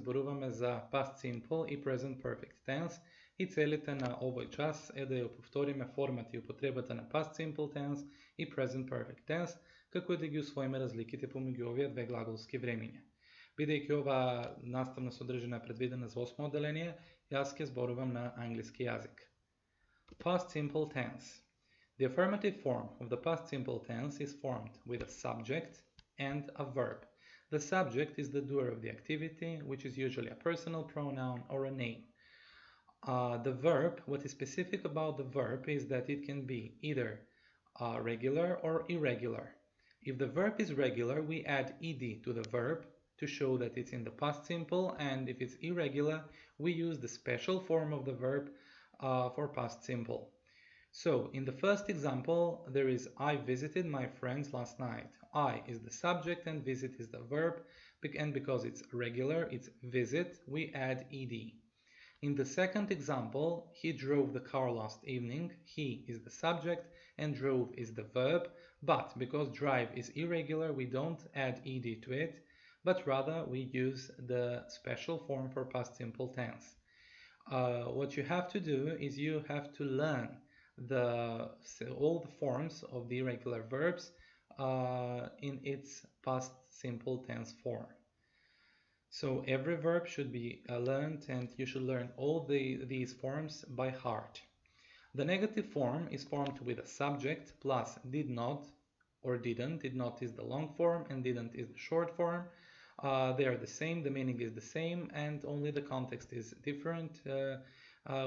Зборуваме за past simple и present perfect tense и целите на овој час е да ја повториме формата и употребата на past simple tense и present perfect tense, како и да ги усвоиме разликите помеѓу овие две глаголски времиња. Бидејќи ова наставна содржина е предвидена за 8 одделение, јас ќе зборувам на англиски јазик. Past simple tense. The affirmative form of the past simple tense is formed with a subject and a verb. The subject is the doer of the activity, which is usually a personal pronoun or a name. The verb, what is specific about the verb is that it can be either regular or irregular. If the verb is regular, we add ed to the verb to show that it's in the past simple, and if it's irregular, we use the special form of the verb for past simple. So, in the first example, there is I visited my friends last night. I is the subject and visit is the verb, and because it's regular, it's visit, we add ed. In the second example, he drove the car last evening. He is the subject and drove is the verb, but because drive is irregular, we don't add ed to it, but rather we use the special form for past simple tense. What you have to do is you have to learn all the forms of the irregular verbs in its past simple tense form. So every verb should be learned, and you should learn all these forms by heart. The negative form is formed with a subject plus did not or didn't. Did not is the long form and didn't is the short form. They are the same, the meaning is the same, and only the context is different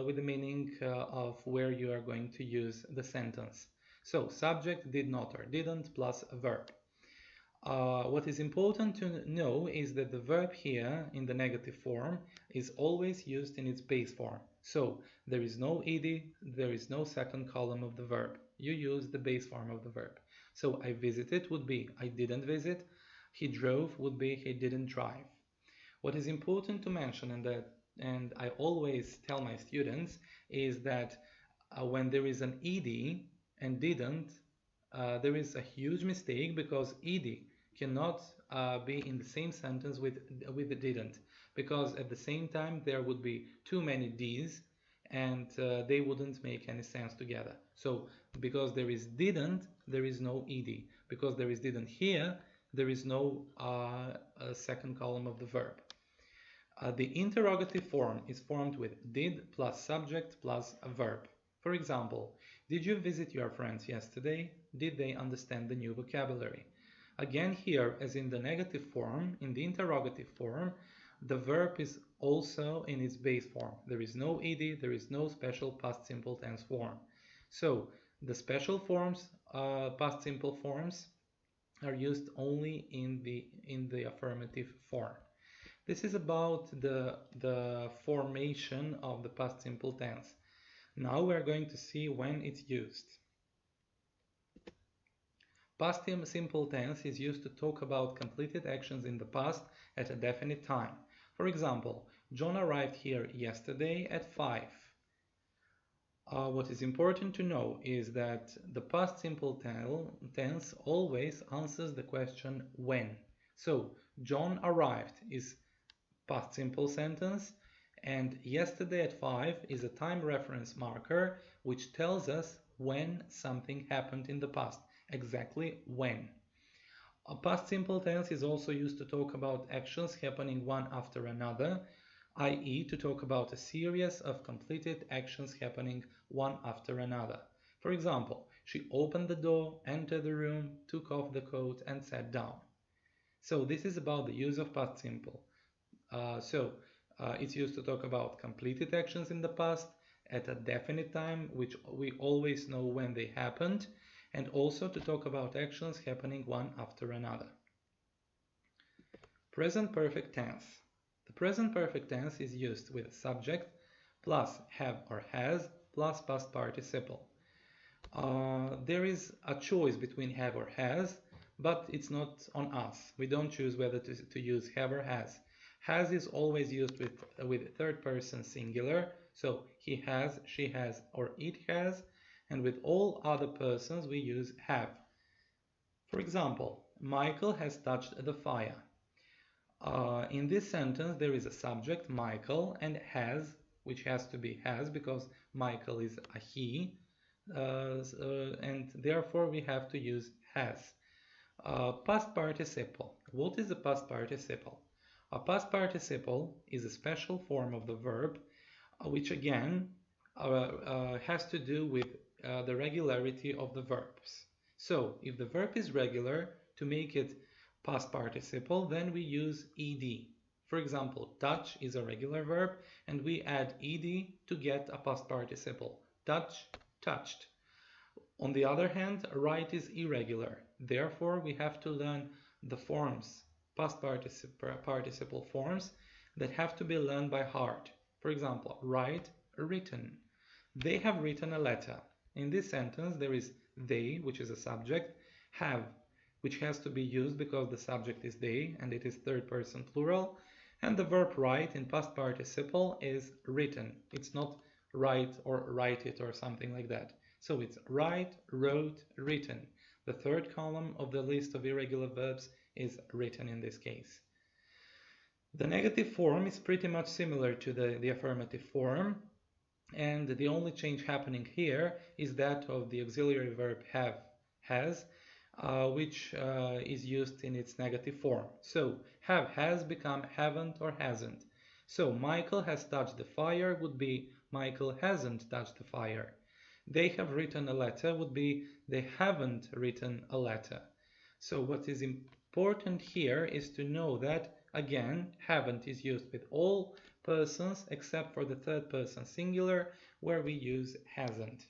with the meaning of where you are going to use the sentence. So, subject, did not or didn't, plus a verb. What is important to know is that the verb here in the negative form is always used in its base form. So, there is no ed, there is no second column of the verb. You use the base form of the verb. So, I visited would be I didn't visit. He drove would be he didn't drive. What is important to mention, and I always tell my students, is that when there is an ed and didn't, there is a huge mistake, because ed cannot be in the same sentence with the didn't, because at the same time there would be too many d's and they wouldn't make any sense together. So because there is didn't, there is no ed. Because there is didn't here, there is no second column of the verb. The interrogative form is formed with did plus subject plus a verb. For example, did you visit your friends yesterday? Did they understand the new vocabulary? Again here, as in the negative form, in the interrogative form, the verb is also in its base form. There is no ed, there is no special past simple tense form. So the special forms, past simple forms, are used only in the affirmative form. This is about the formation of the past simple tense. Now we are going to see when it's used. Past simple tense is used to talk about completed actions in the past at a definite time. For example, John arrived here yesterday at 5. What is important to know is that the past simple tense always answers the question when. So, John arrived is past simple sentence, and yesterday at 5 is a time reference marker which tells us when something happened in the past, exactly when. A past simple tense is also used to talk about actions happening one after another, i.e. to talk about a series of completed actions happening one after another. For example, she opened the door, entered the room, took off the coat and sat down. So this is about the use of past simple. It's used to talk about completed actions in the past at a definite time, which we always know when they happened, and also to talk about actions happening one after another. Present perfect tense. The present perfect tense is used with a subject plus have or has plus past participle. There is a choice between have or has, but it's not on us. We don't choose whether to use have or has. Has is always used with third person singular, so he has, she has, or it has, and with all other persons we use have. For example, Michael has touched the fire. In this sentence, there is a subject, Michael, and has, which has to be has because Michael is a he, and therefore we have to use has. Past participle. What is a past participle? A past participle is a special form of the verb, which again has to do with the regularity of the verbs. So, if the verb is regular, to make it past participle, then we use ed. For example, touch is a regular verb, and we add ed to get a past participle. Touch, touched. On the other hand, write is irregular. Therefore, we have to learn the forms, past participle forms, that have to be learned by heart. For example, write, written. They have written a letter. In this sentence, there is they, which is a subject, have, which has to be used because the subject is they and it is third person plural, and the verb write in past participle is written. It's not write or write it or something like that. So it's write, wrote, written. The third column of the list of irregular verbs is written in this case. The negative form is pretty much similar to the affirmative form, and the only change happening here is that of the auxiliary verb have, has, which is used in its negative form. So have, has become haven't or hasn't. So Michael has touched the fire would be Michael hasn't touched the fire. They have written a letter would be they haven't written a letter. So what is important here is to know that, again, haven't is used with all persons except for the third person singular, where we use hasn't.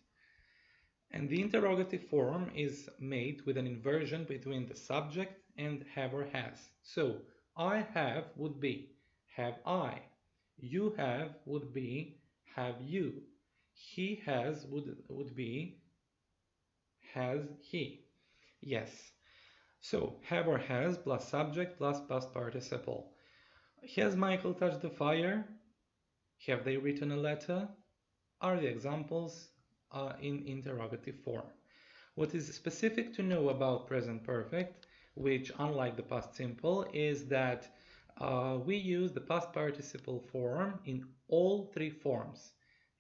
And the interrogative form is made with an inversion between the subject and have or has. So I have would be have I. You have would be have you. He has would be has he. Yes. So have or has plus subject plus past participle. Has Michael touched the fire? Have they written a letter? Are the examples in interrogative form. What is specific to know about present perfect, which unlike the past simple, is that we use the past participle form in all three forms,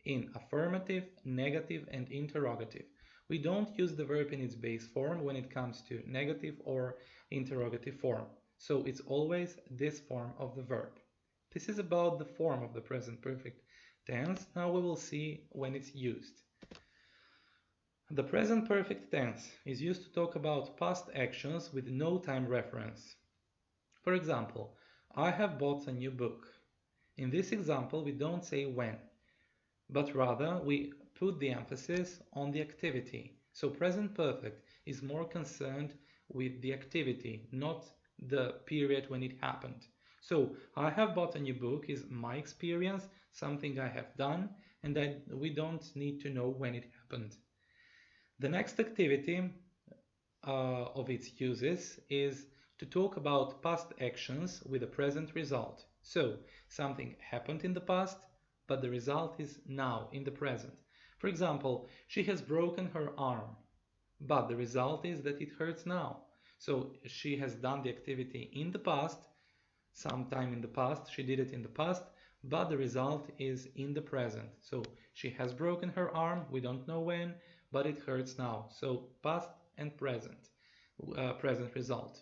in affirmative, negative, and interrogative. We don't use the verb in its base form when it comes to negative or interrogative form. So it's always this form of the verb. This is about the form of the present perfect tense. Now we will see when it's used. The present perfect tense is used to talk about past actions with no time reference. For example, I have bought a new book. In this example, we don't say when, but rather we put the emphasis on the activity. So present perfect is more concerned with the activity, not the period when it happened. So I have bought a new book is my experience, something I have done, and that we don't need to know when it happened. The next activity of its uses is to talk about past actions with a present result. So something happened in the past, but the result is now in the present. For example, she has broken her arm, but the result is that it hurts now. So she has done the activity in the past, sometime in the past, she did it in the past, but the result is in the present. So she has broken her arm, we don't know when, but it hurts now. So past and present, present result.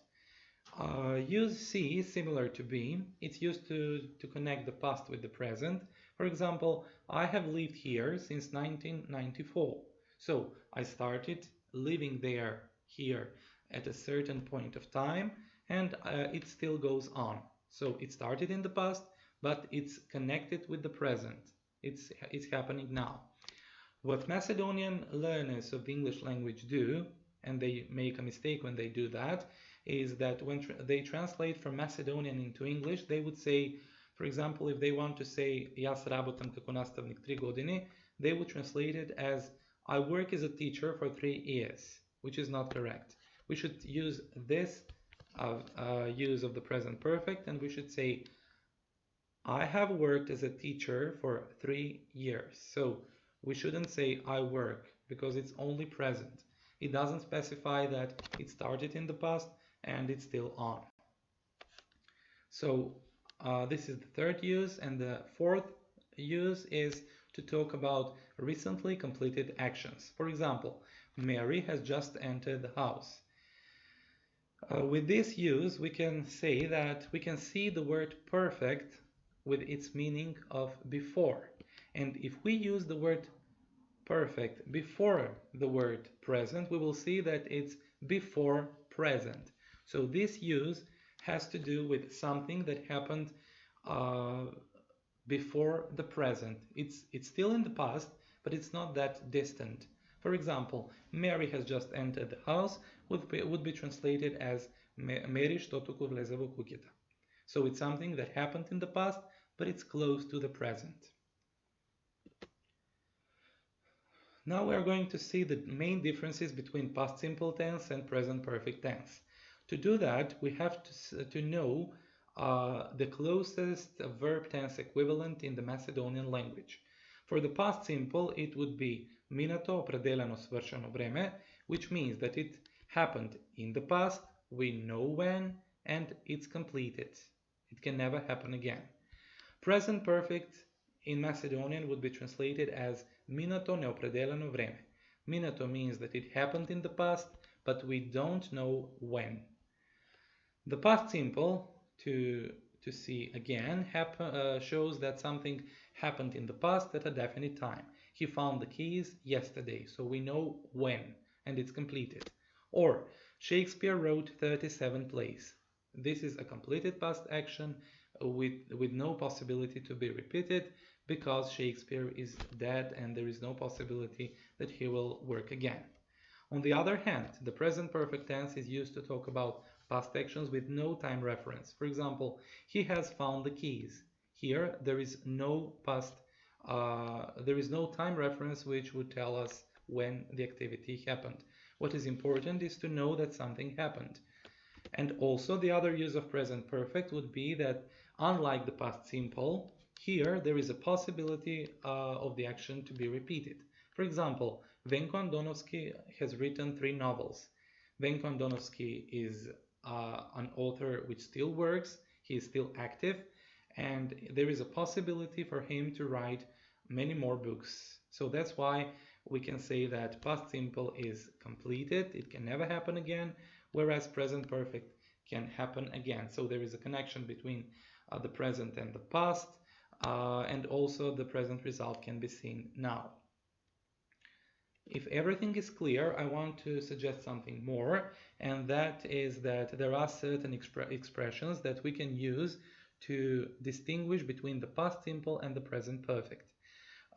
Use C is similar to B. It's used to connect the past with the present. For example, I have lived here since 1994. So I started living there, here, at a certain point of time, and it still goes on. So it started in the past, but it's connected with the present. It's happening now. What Macedonian learners of the English language do, and they make a mistake when they do that, is that when they translate from Macedonian into English, they would say, for example, if they want to say "Јас работам како наставник 3 години," they would translate it as "I work as a teacher for 3 years," which is not correct. We should use this use of the present perfect, and we should say I have worked as a teacher for 3 years. So we shouldn't say I work because it's only present. It doesn't specify that it started in the past and it's still on. So this is the third use, and the fourth use is to talk about recently completed actions. For example, Mary has just entered the house. With this use, we can say that we can see the word perfect with its meaning of before. And if we use the word perfect before the word present, we will see that it's before present. So this use has to do with something that happened before the present. It's still in the past, but it's not that distant. For example, Mary has just entered the house would be translated as Mary što туку влезе во куќата. So it's something that happened in the past, but it's close to the present. Now we are going to see the main differences between past simple tense and present perfect tense. To do that, we have to know the closest verb tense equivalent in the Macedonian language. For the past simple, it would be минато определено свршено време, which means that it happened in the past, we know when, and it's completed. It can never happen again. Present perfect in Macedonian would be translated as минато неопределено време. Минато means that it happened in the past, but we don't know when. The past simple, to see again, shows that something happened in the past at a definite time. He found the keys yesterday, so we know when, and it's completed. Or, Shakespeare wrote 37 plays. This is a completed past action with no possibility to be repeated, because Shakespeare is dead and there is no possibility that he will work again. On the other hand, the present perfect tense is used to talk about past actions with no time reference. For example, he has found the keys. Here, there is no time reference which would tell us when the activity happened. What is important is to know that something happened. And also, the other use of present perfect would be that, unlike the past simple, here there is a possibility of the action to be repeated. For example, Venko Andonovski has written 3 novels. Venko Andonovski is an author which still works, he is still active, and there is a possibility for him to write many more books. So that's why we can say that past simple is completed, it can never happen again, whereas present perfect can happen again. So there is a connection between the present and the past, and also the present result can be seen now. If everything is clear, I want to suggest something more, and that is that there are certain expressions that we can use to distinguish between the past simple and the present perfect.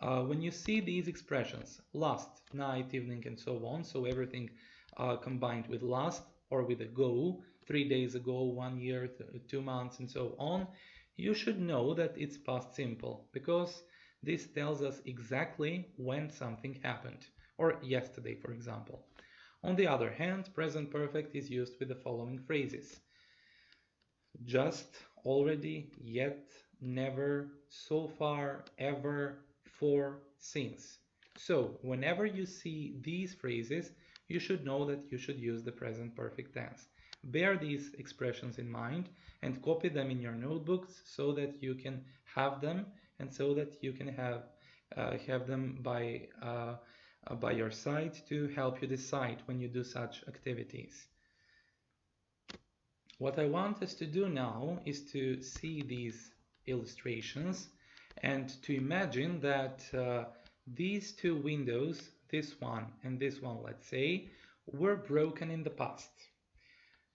When you see these expressions, last, night, evening, and so on, so everything combined with last or with ago, 3 days ago, 1 year, 2 months, and so on, you should know that it's past simple, because this tells us exactly when something happened, or yesterday, for example. On the other hand, present perfect is used with the following phrases: just, already, yet, never, so far, ever, for, since. So, whenever you see these phrases, you should know that you should use the present perfect tense. Bear these expressions in mind and copy them in your notebooks so that you can have them, and so that you can have them by your side to help you decide when you do such activities. What I want us to do now is to see these illustrations and to imagine that these 2 windows, this one and this one, let's say, were broken in the past.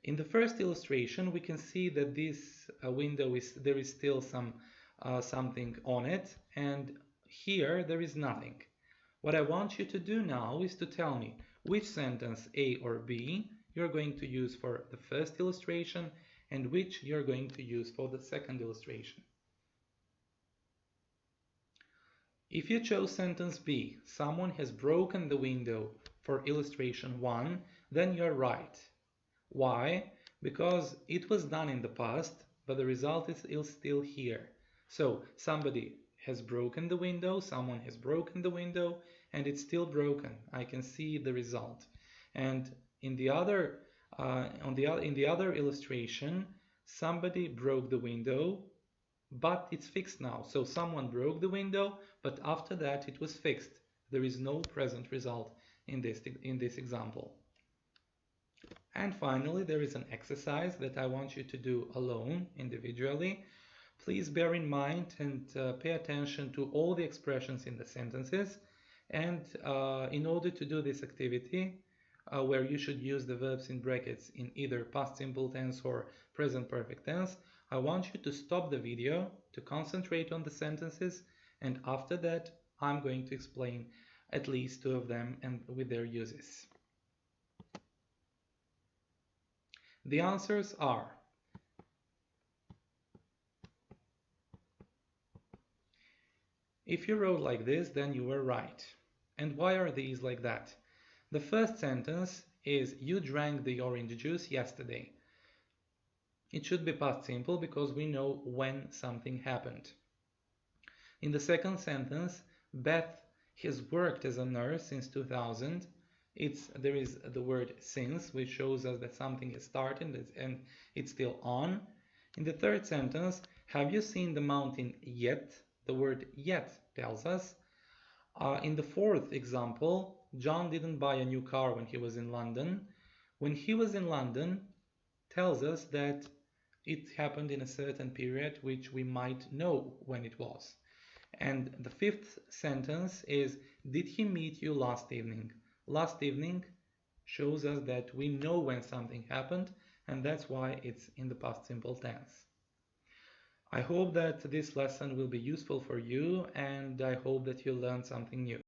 In the first illustration, we can see that this window there is still something on it, and here there is nothing. What I want you to do now is to tell me which sentence, A or B, you're going to use for the first illustration and which you're going to use for the second illustration. If you chose sentence B, someone has broken the window, for illustration 1, then you're right. Why? Because it was done in the past, but the result is still here. So somebody has broken the window, someone has broken the window, and it's still broken. I can see the result. And in the other illustration, somebody broke the window, but it's fixed now. So someone broke the window, but after that it was fixed. There is no present result in this example. And finally, there is an exercise that I want you to do alone, individually. Please bear in mind and pay attention to all the expressions in the sentences. And in order to do this activity, where you should use the verbs in brackets in either past simple tense or present perfect tense, I want you to stop the video, to concentrate on the sentences, and after that, I'm going to explain at least two of them and with their uses. The answers are: if you wrote like this, then you were right. And why are these like that? The first sentence is you drank the orange juice yesterday. It should be past simple because we know when something happened. In the second sentence, Beth has worked as a nurse since 2000. There is the word since, which shows us that something has started and it's still on. In the third sentence, have you seen the mountain yet? The word yet tells us. In the fourth example, John didn't buy a new car when he was in London. When he was in London tells us that it happened in a certain period, which we might know when it was. And the fifth sentence is, did he meet you last evening? Last evening shows us that we know when something happened, and that's why it's in the past simple tense. I hope that this lesson will be useful for you, and I hope that you learned something new.